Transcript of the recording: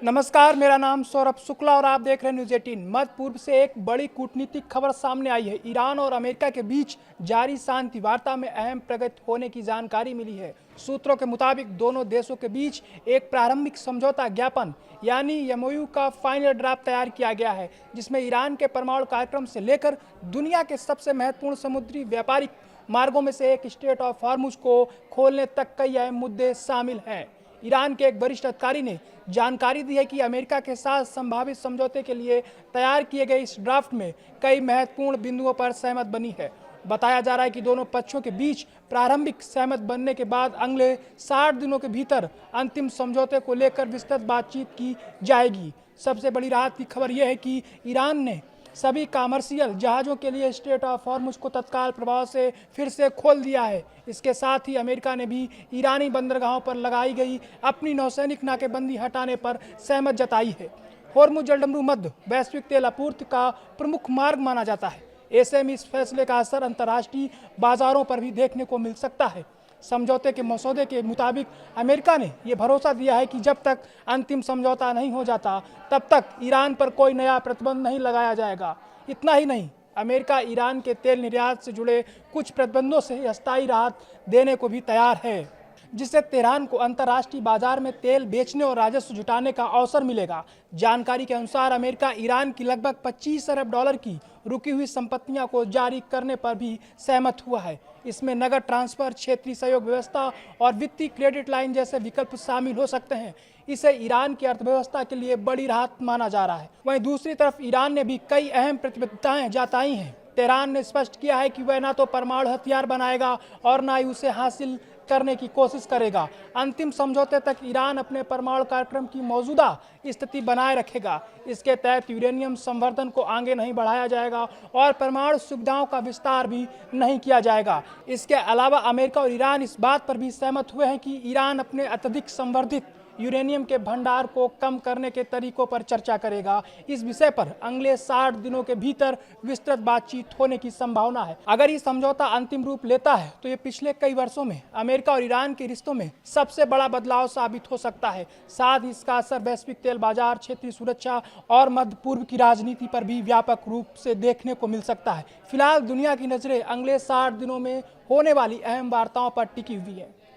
नमस्कार, मेरा नाम सौरभ शुक्ला और आप देख रहे हैं न्यूज़ 18। मध्य पूर्व से एक बड़ी कूटनीतिक खबर सामने आई है। ईरान और अमेरिका के बीच जारी शांति वार्ता में अहम प्रगति होने की जानकारी मिली है। सूत्रों के मुताबिक दोनों देशों के बीच एक प्रारंभिक समझौता ज्ञापन यानी एमओयू का फाइनल ड्राफ्ट तैयार किया गया है, जिसमें ईरान के परमाणु कार्यक्रम से लेकर दुनिया के सबसे महत्वपूर्ण समुद्री व्यापारिक मार्गों में से एक स्ट्रेट ऑफ हॉर्मुज को खोलने तक कई अहम मुद्दे शामिल हैं। ईरान के एक वरिष्ठ अधिकारी ने जानकारी दी है कि अमेरिका के साथ संभावित समझौते के लिए तैयार किए गए इस ड्राफ्ट में कई महत्वपूर्ण बिंदुओं पर सहमत बनी है। बताया जा रहा है कि दोनों पक्षों के बीच प्रारंभिक सहमत बनने के बाद अगले 60 दिनों के भीतर अंतिम समझौते को लेकर विस्तृत बातचीत की जाएगी। सबसे बड़ी राहत की खबर यह है कि ईरान ने सभी कमर्शियल जहाज़ों के लिए स्ट्रेट ऑफ हॉर्मुज को तत्काल प्रभाव से फिर से खोल दिया है। इसके साथ ही अमेरिका ने भी ईरानी बंदरगाहों पर लगाई गई अपनी नौसैनिक नाकेबंदी हटाने पर सहमत जताई है। हॉर्मुज जलडमरू मध्य वैश्विक तेल आपूर्ति का प्रमुख मार्ग माना जाता है। ऐसे में इस फैसले का असर अंतर्राष्ट्रीय बाजारों पर भी देखने को मिल सकता है। समझौते के मसौदे के मुताबिक अमेरिका ने यह भरोसा दिया है कि जब तक अंतिम समझौता नहीं हो जाता तब तक ईरान पर कोई नया प्रतिबंध नहीं लगाया जाएगा। इतना ही नहीं, अमेरिका ईरान के तेल निर्यात से जुड़े कुछ प्रतिबंधों से अस्थायी राहत देने को भी तैयार है, जिससे तेहरान को अंतर्राष्ट्रीय बाजार में तेल बेचने और राजस्व जुटाने का अवसर मिलेगा। जानकारी के अनुसार अमेरिका ईरान की लगभग 25 अरब डॉलर की रुकी हुई संपत्तियों को जारी करने पर भी सहमत हुआ है। इसमें नगद ट्रांसफर, क्षेत्रीय सहयोग व्यवस्था और वित्तीय क्रेडिट लाइन जैसे विकल्प शामिल हो सकते हैं। इसे ईरान की अर्थव्यवस्था के लिए बड़ी राहत माना जा रहा है। वहीं दूसरी तरफ ईरान ने भी कई अहम प्रतिबद्धताएं जताई हैं। तेहरान ने स्पष्ट किया है कि वह न तो परमाणु हथियार बनाएगा और न ही उसे हासिल करने की कोशिश करेगा। अंतिम समझौते तक ईरान अपने परमाणु कार्यक्रम की मौजूदा स्थिति बनाए रखेगा। इसके तहत यूरेनियम संवर्धन को आगे नहीं बढ़ाया जाएगा और परमाणु सुविधाओं का विस्तार भी नहीं किया जाएगा। इसके अलावा अमेरिका और ईरान इस बात पर भी सहमत हुए हैं कि ईरान अपने अत्यधिक संवर्धित यूरेनियम के भंडार को कम करने के तरीकों पर चर्चा करेगा। इस विषय पर अगले 60 दिनों के भीतर विस्तृत बातचीत होने की संभावना है। अगर ये समझौता अंतिम रूप लेता है तो ये पिछले कई वर्षों में अमेरिका और ईरान के रिश्तों में सबसे बड़ा बदलाव साबित हो सकता है। साथ ही इसका असर वैश्विक तेल बाजार, क्षेत्रीय सुरक्षा और मध्य पूर्व की राजनीति पर भी व्यापक रूप से देखने को मिल सकता है। फिलहाल दुनिया की नजरें अगले 60 दिनों में होने वाली अहम वार्ताओं पर टिकी हुई है।